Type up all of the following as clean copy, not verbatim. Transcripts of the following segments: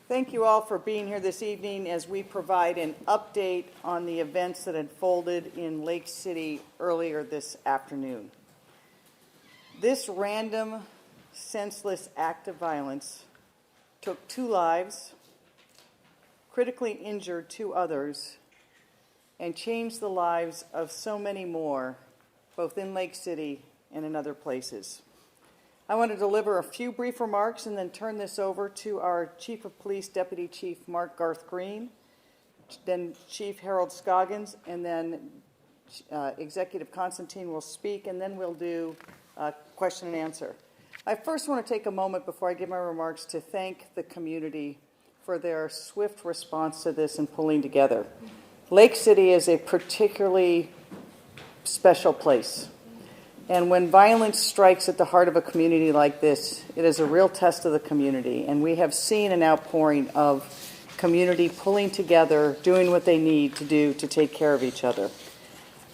Thank you all for being here this evening as we provide an update on the events that unfolded in Lake City earlier this afternoon. This random, senseless act of violence took 2 lives, critically injured 2 others, and changed the lives of so many more, both in Lake City and in other places. I want to deliver a few brief remarks and then turn this over to our Chief of Police, Deputy Chief Mark Garth Green, then Chief Harold Scoggins, and then Executive Constantine will speak, and then we'll do question and answer. I first want to take a moment before I give my remarks to thank the community for their swift response to this and pulling together. Lake City is a particularly special place. And when violence strikes at the heart of a community like this, it is a real test of the community. And we have seen an outpouring of community pulling together, doing what they need to do to take care of each other.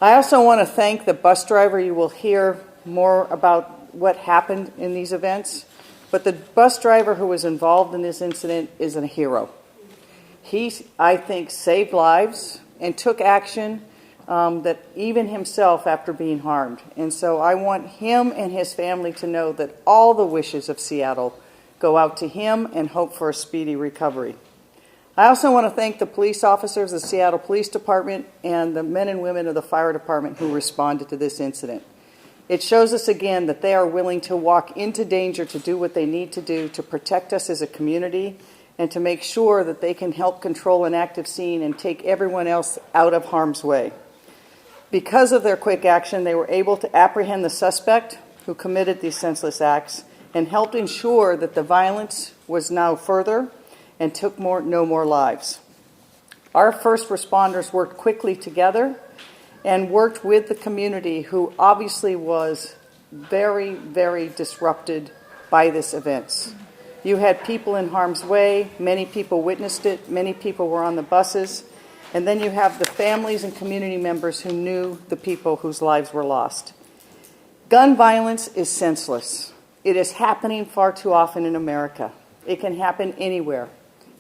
I also want to thank the bus driver. You will hear more about what happened in these events. But the bus driver who was involved in this incident is a hero. He, I think, saved lives and took action that even himself after being harmed. And so I want him and his family to know that all the wishes of Seattle go out to him and hope for a speedy recovery. I also want to thank the police officers of the Seattle Police Department and the men and women of the fire department who responded to this incident. It shows us again that they are willing to walk into danger to do what they need to do to protect us as a community and to make sure that they can help control an active scene and take everyone else out of harm's way. Because of their quick action, they were able to apprehend the suspect who committed these senseless acts and helped ensure that the violence was now further and took no more lives. Our first responders worked quickly together and worked with the community, who obviously was very, very disrupted by this event. You had people in harm's way, many people witnessed it, many people were on the buses. And then you have the families and community members who knew the people whose lives were lost. Gun violence is senseless. It is happening far too often in America. It can happen anywhere,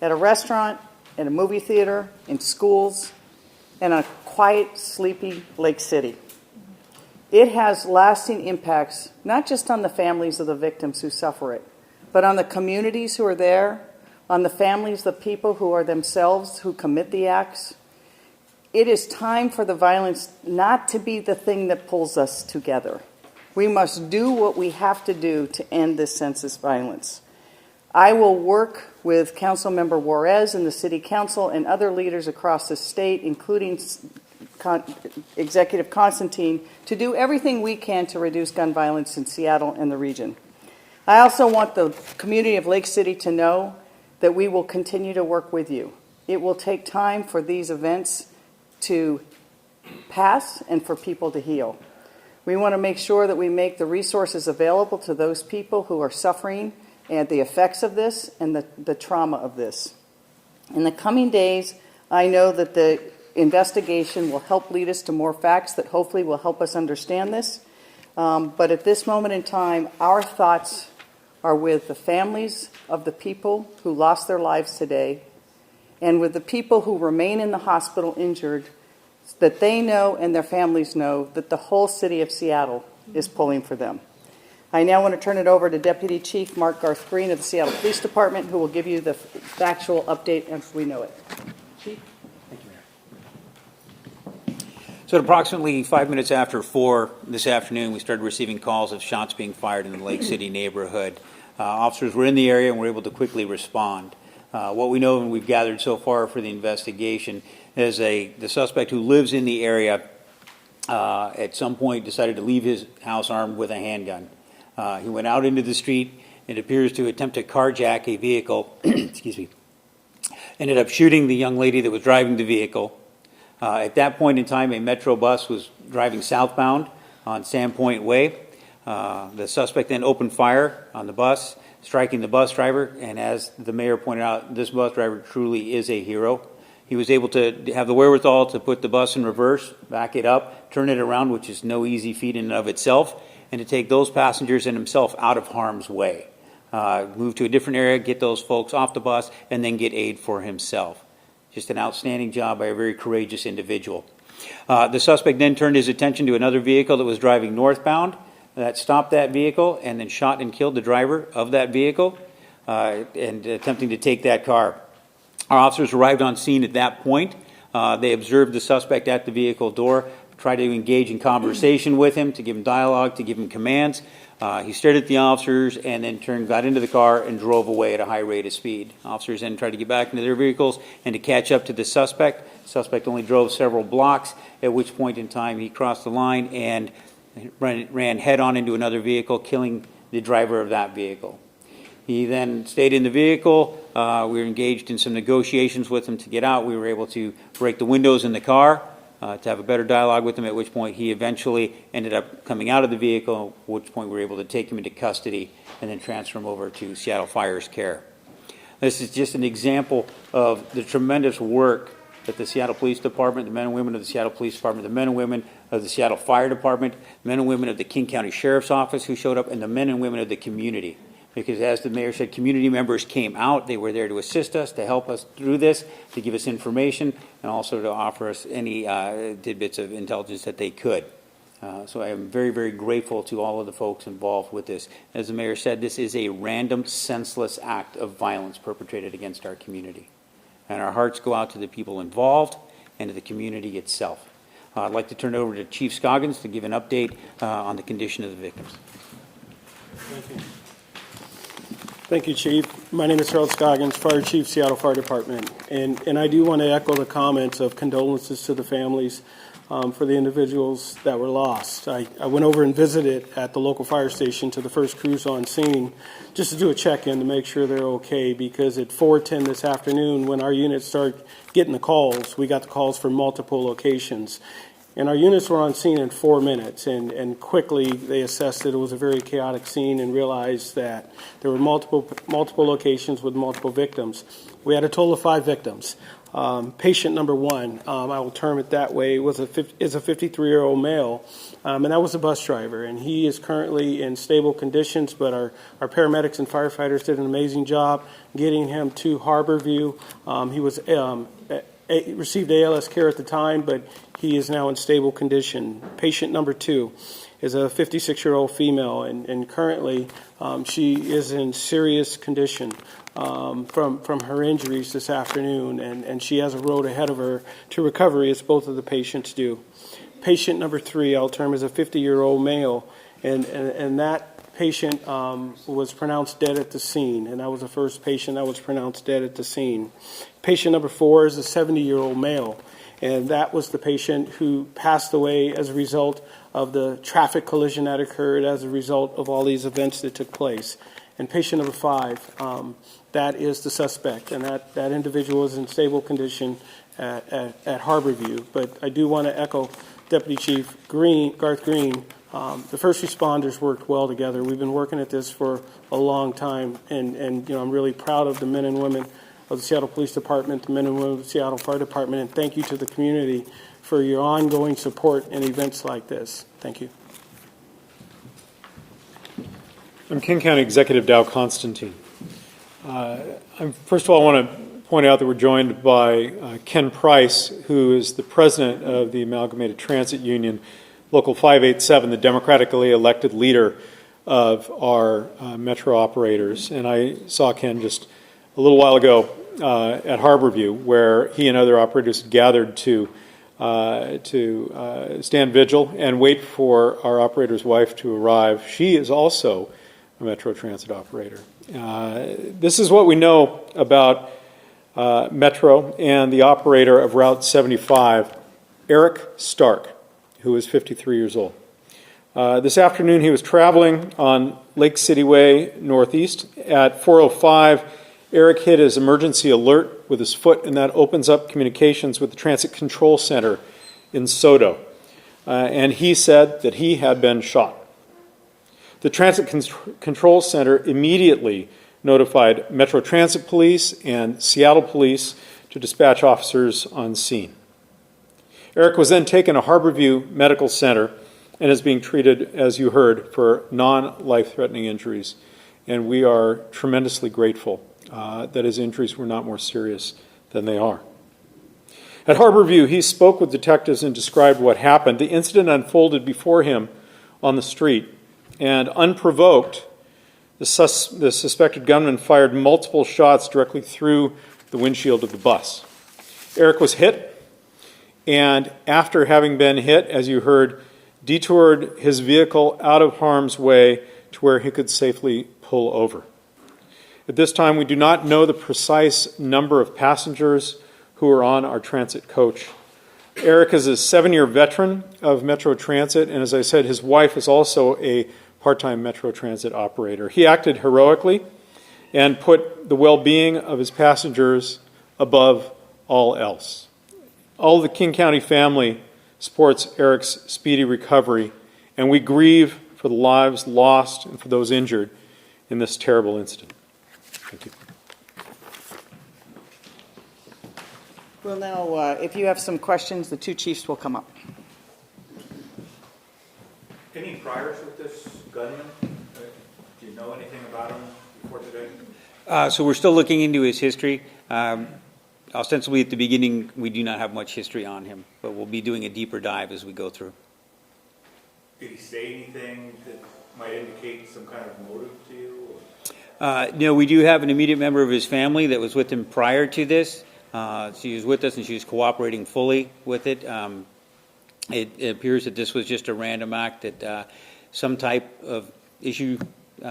at a restaurant, in a movie theater, in schools, and a quiet, sleepy Lake City. It has lasting impacts, not just on the families of the victims who suffer it, but on the communities who are there, on the families, the people who are themselves who commit the acts. It is time for the violence not to be the thing that pulls us together. We must do what we have to do to end this senseless violence. I will work with Councilmember Juarez and the City Council and other leaders across the state, including Executive Constantine, to do everything we can to reduce gun violence in Seattle and the region. I also want the community of Lake City to know that we will continue to work with you. It will take time for these events to pass and for people to heal. We want to make sure that we make the resources available to those people who are suffering and the effects of this and the trauma of this. In the coming days, I know that the investigation will help lead us to more facts that hopefully will help us understand this. But at this moment in time, our thoughts are with the families of the people who lost their lives today and with the people who remain in the hospital injured, that they know and their families know that the whole city of Seattle is pulling for them. I now want to turn it over to Deputy Chief Mark Garth Green of the Seattle Police Department, who will give you the factual update as we know it. Chief? Thank you, Mayor. So at approximately 5 minutes after 4 this afternoon, we started receiving calls of shots being fired in the Lake City neighborhood. Officers were in the area and were able to quickly respond. What we know and we've gathered so far for the investigation is the suspect who lives in the area at some point decided to leave his house armed with a handgun. He went out into the street. It appears to attempt to carjack a vehicle. Excuse me. Ended up shooting the young lady that was driving the vehicle. At that point in time, a Metro bus was driving southbound on Sandpoint Way. The suspect then opened fire on the bus, striking the bus driver, and as the mayor pointed out, this bus driver truly is a hero. He was able to have the wherewithal to put the bus in reverse, back it up, turn it around, which is no easy feat in and of itself, and to take those passengers and himself out of harm's way. move to a different area, get those folks off the bus, and then get aid for himself. Just an outstanding job by a very courageous individual. The suspect then turned his attention to another vehicle that was driving northbound, that stopped that vehicle and then shot and killed the driver of that vehicle and attempting to take that car. Our officers arrived on scene at that point. They observed the suspect at the vehicle door, tried to engage in conversation with him, to give him dialogue, to give him commands. He stared at the officers and then got into the car and drove away at a high rate of speed. Officers then tried to get back into their vehicles and to catch up to the suspect. The suspect only drove several blocks, at which point in time he crossed the line and ran head-on into another vehicle, killing the driver of that vehicle. He then stayed in the vehicle. We were engaged in some negotiations with him to get out. We were able to break the windows in the car, to have a better dialogue with him, at which point he eventually ended up coming out of the vehicle, at which point we were able to take him into custody and then transfer him over to Seattle Fire's care. This is just an example of the tremendous work that the Seattle Police Department, the men and women of the Seattle Police Department, the men and women of the Seattle Fire Department, the men and women of the King County Sheriff's Office who showed up, and the men and women of the community. Because as the mayor said, community members came out. They were there to assist us, to help us through this, to give us information, and also to offer us any tidbits of intelligence that they could. So I am very, very grateful to all of the folks involved with this. As the mayor said, this is a random, senseless act of violence perpetrated against our community. And our hearts go out to the people involved and to the community itself. I'd like to turn it over to Chief Scoggins to give an update on the condition of the victims. Thank you. Thank you, Chief. My name is Harold Scoggins, Fire Chief, Seattle Fire Department. And I do want to echo the comments of condolences to the families for the individuals that were lost. I went over and visited at the local fire station to the first crews on scene just to do a check-in to make sure they're okay, because at 4:10 this afternoon, when our units started getting the calls, we got the calls from multiple locations. And our units were on scene in 4 minutes, and quickly they assessed that it was a very chaotic scene and realized that there were multiple locations with multiple victims. We had a total of 5 victims. Patient number 1, I will term it that way, is a 53-year-old male, and that was a bus driver. And he is currently in stable conditions, but our paramedics and firefighters did an amazing job getting him to Harborview. He was received ALS care at the time, but he is now in stable condition. Patient number 2 is a 56-year-old female, and currently she is in serious condition from her injuries this afternoon, and she has a road ahead of her to recovery, as both of the patients do. Patient number 3, I'll term, is a 50-year-old male, and that patient was pronounced dead at the scene, and that was the first patient that was pronounced dead at the scene. Patient number 4 is a 70-year-old male, and that was the patient who passed away as a result of the traffic collision that occurred as a result of all these events that took place. And patient number 5, that is the suspect, and that individual is in stable condition at Harborview. But I do want to echo Deputy Chief Garth Green. The first responders worked well together. We've been working at this for a long time, and I'm really proud of the men and women of the Seattle Police Department, the men and women of the Seattle Fire Department, and thank you to the community for your ongoing support in events like this. Thank you. I'm King County Executive Dow Constantine. First of all, I want to point out that we're joined by Ken Price, who is the president of the Amalgamated Transit Union, Local 587, the democratically elected leader of our metro operators. And I saw Ken just a little while ago at Harborview, where he and other operators gathered to stand vigil and wait for our operator's wife to arrive. She is also a Metro Transit operator. This is what we know about Metro and the operator of Route 75, Eric Stark, who is 53 years old. This afternoon he was traveling on Lake City Way Northeast. At 4:05, Eric hit his emergency alert with his foot, and that opens up communications with the Transit Control Center in Soto. And he said that he had been shot. The Transit Control Center immediately notified Metro Transit Police and Seattle Police to dispatch officers on scene. Eric was then taken to Harborview Medical Center and is being treated, as you heard, for non-life-threatening injuries and we are tremendously grateful that his injuries were not more serious than they are. At Harborview, he spoke with detectives and described what happened. The incident unfolded before him on the street, and unprovoked, the suspected gunman fired multiple shots directly through the windshield of the bus. Eric was hit, and after having been hit, as you heard, detoured his vehicle out of harm's way to where he could safely pull over. At this time, we do not know the precise number of passengers who are on our transit coach. Eric is a 7-year veteran of Metro Transit, and as I said, his wife is also a part-time Metro Transit operator. He acted heroically and put the well-being of his passengers above all else. All the King County family supports Eric's speedy recovery, and we grieve for the lives lost and for those injured in this terrible incident. Thank you. Well, now, if you have some questions, the two chiefs will come up. Any priors with this gunman? Do you know anything about him before today? So we're still looking into his history. Ostensibly at the beginning, we do not have much history on him, but we'll be doing a deeper dive as we go through. Did he say anything that might indicate some kind of motive to you? No, we do have an immediate member of his family that was with him prior to this. She was with us and she was cooperating fully with it. It appears that this was just a random act, that some type of issue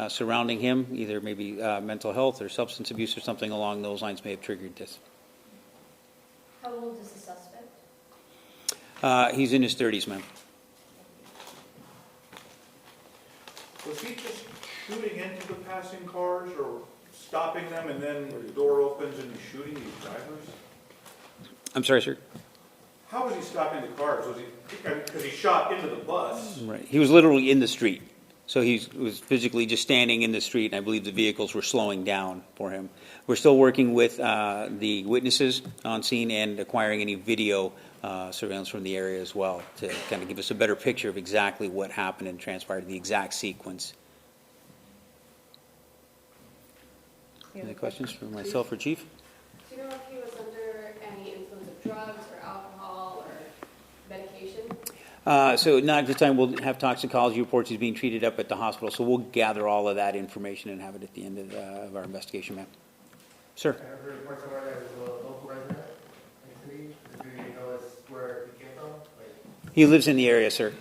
surrounding him, either maybe mental health or substance abuse or something along those lines, may have triggered this. How old is the suspect? He's in his 30s, ma'am. Was he just shooting into the passing cars or stopping them and then the door opens and he's shooting these drivers? I'm sorry, sir? How was he stopping the cars? Was he, because he shot into the bus. Right. He was literally in the street. So he was physically just standing in the street, and I believe the vehicles were slowing down for him. We're still working with the witnesses on scene and acquiring any video surveillance from the area as well to kind of give us a better picture of exactly what happened and transpired, the exact sequence. Any questions for myself or Chief? Do you know if he was under any influence of drugs or alcohol or medication? So not at the time. We'll have toxicology reports. He's being treated up at the hospital, so we'll gather all of that information and have it at the end of our investigation, ma'am. Sir? I heard reports somewhere that he was a local resident in the city. Do you know where he came from? He lives in the area, sir.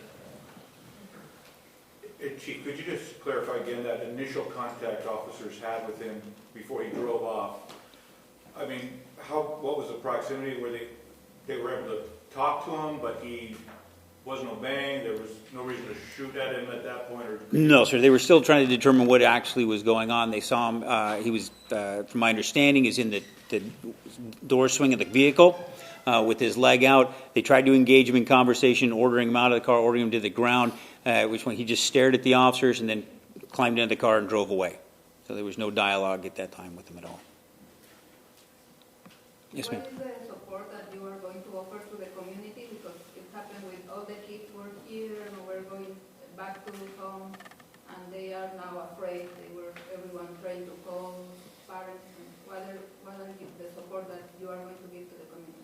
Chief, could you just clarify again that initial contact officers had with him before he drove off? I mean, what was the proximity? Were they were able to talk to him, but he wasn't obeying? There was no reason to shoot at him at that point? Or No, sir. They were still trying to determine what actually was going on. They saw him. He was, from my understanding, is in the door swing of the vehicle with his leg out. They tried to engage him in conversation, ordering him out of the car, ordering him to the ground, which one he just stared at the officers and then climbed into the car and drove away. So there was no dialogue at that time with him at all. Yes, ma'am. What is the support that you are going to offer to the community? Because it happened with all the kids were here and we're going back to home and they are now afraid. Everyone trying to call parents. What are the support that you are going to give to the community?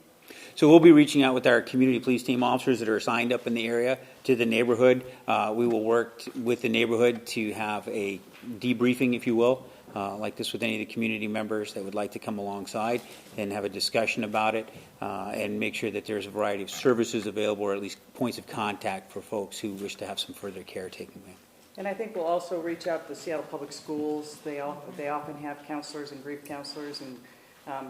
So we'll be reaching out with our community police team officers that are assigned up in the area to the neighborhood. We will work with the neighborhood to have a debriefing, if you will, like this with any of the community members that would like to come alongside and have a discussion about it and make sure that there's a variety of services available or at least points of contact for folks who wish to have some further care taken with. And I think we'll also reach out to Seattle Public Schools. They often have counselors and grief counselors and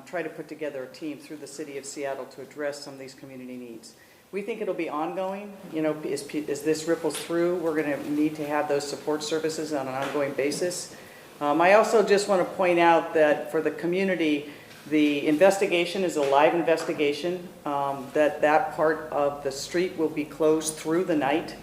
try to put together a team through the city of Seattle to address some of these community needs. We think it'll be ongoing. You know, as this ripples through, we're going to need to have those support services on an ongoing basis. I also just want to point out that for the community, the investigation is a live investigation, that part of the street will be closed through the night.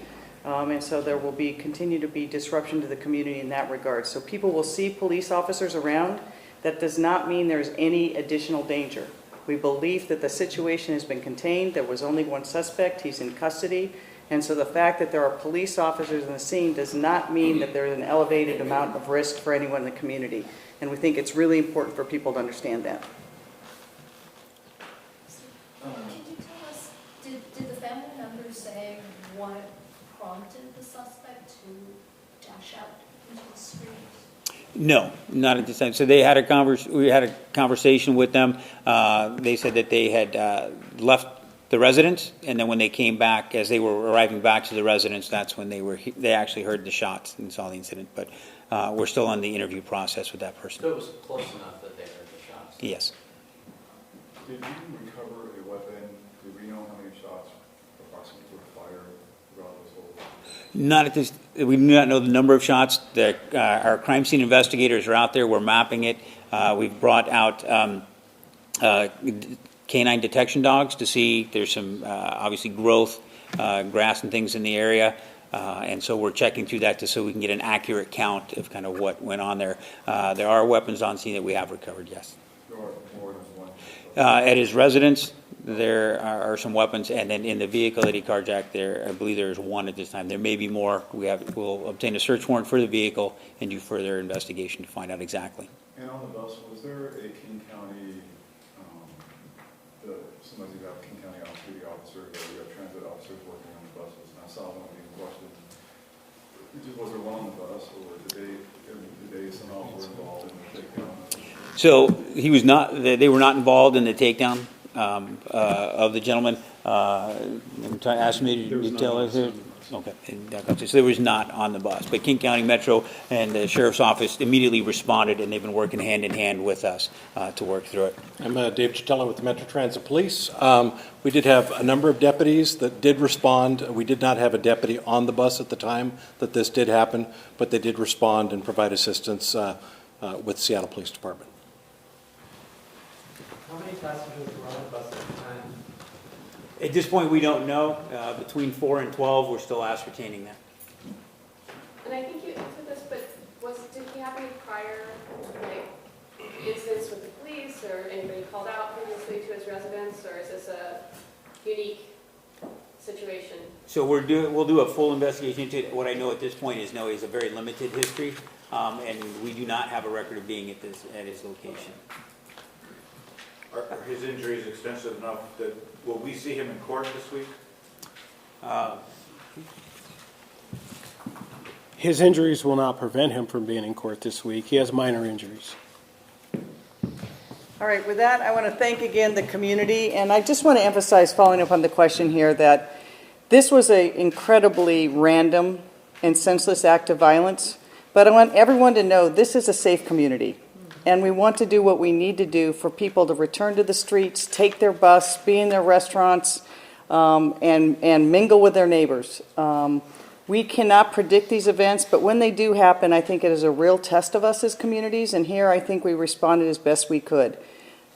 And so there will continue to be disruption to the community in that regard. So people will see police officers around. That does not mean there's any additional danger. We believe that the situation has been contained. There was only one suspect. He's in custody. And so the fact that there are police officers in the scene does not mean that there's an elevated amount of risk for anyone in the community. And we think it's really important for people to understand that. Could you tell us, did the family members say what prompted the suspect to dash out into the street? No, not at this time. So they had we had a conversation with them. They said that they had left the residence, and then when they came back, as they were arriving back to the residence, that's when they actually heard the shots and saw the incident. But we're still on the interview process with that person. So it was close enough that they heard the shots? Yes. Did you recover a weapon? Do we know how many shots approximately were fired throughout this whole? Not at this. We do not know the number of shots. Our crime scene investigators are out there. We're mapping it. We've brought out canine detection dogs to see there's some obviously growth, grass and things in the area. And so we're checking through that so we can get an accurate count of kind of what went on there. There are weapons on scene that we have recovered, yes. There are more than one. At his residence, there are some weapons, and then in the vehicle that he carjacked, I believe there is one at this time. There may be more. We'll obtain a search warrant for the vehicle and do further investigation to find out exactly. And on the bus, was there a King County, somebody got King County off-duty officer, we have transit officers working on the buses, and I saw one being questioned. Was there one on the bus, or did they somehow were involved in the takedown? So he was not. They were not involved in the takedown of the gentleman. Asked me to tell us. Okay, so there was not on the bus, but King County Metro and the Sheriff's Office immediately responded, and they've been working hand in hand with us to work through it. I'm Dave Chitella with the Metro Transit Police. We did have a number of deputies that did respond. We did not have a deputy on the bus at the time that this did happen, but they did respond and provide assistance with Seattle Police Department. How many passengers were on the bus at the time? At this point, we don't know. Between 4 and 12, we're still ascertaining that. And I think you answered this, but did he have any prior, incidents with the police, or anybody called out previously to his residence, or is this a unique situation? So we'll do a full investigation into it. What I know at this point is no, he has a very limited history, and we do not have a record of being at his location. Are his injuries extensive enough that, will we see him in court this week? His injuries will not prevent him from being in court this week. He has minor injuries. All right, with that, I want to thank again the community, and I just want to emphasize, following up on the question here, that this was an incredibly random and senseless act of violence, but I want everyone to know this is a safe community, and we want to do what we need to do for people to return to the streets, take their bus, be in their restaurants, and mingle with their neighbors. We cannot predict these events, but when they do happen, I think it is a real test of us as communities, and here I think we responded as best we could.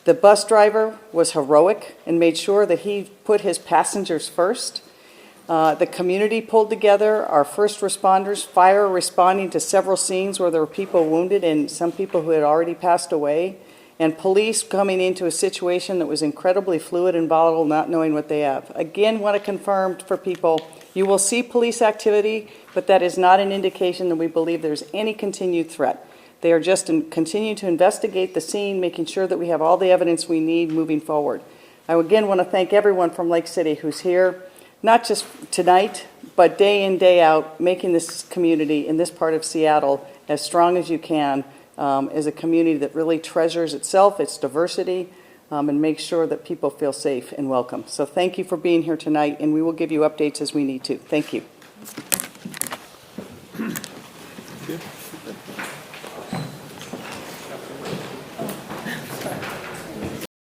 The bus driver was heroic and made sure that he put his passengers first. The community pulled together, our first responders, fire responding to several scenes where there were people wounded and some people who had already passed away, and police coming into a situation that was incredibly fluid and volatile, not knowing what they have. Again, want to confirm for people, you will see police activity, but that is not an indication that we believe there's any continued threat. They are just continuing to investigate the scene, making sure that we have all the evidence we need moving forward. I again want to thank everyone from Lake City who's here, not just tonight, but day in, day out, making this community in this part of Seattle as strong as you can, as a community that really treasures itself, its diversity, and makes sure that people feel safe and welcome. So thank you for being here tonight, and we will give you updates as we need to. Thank you.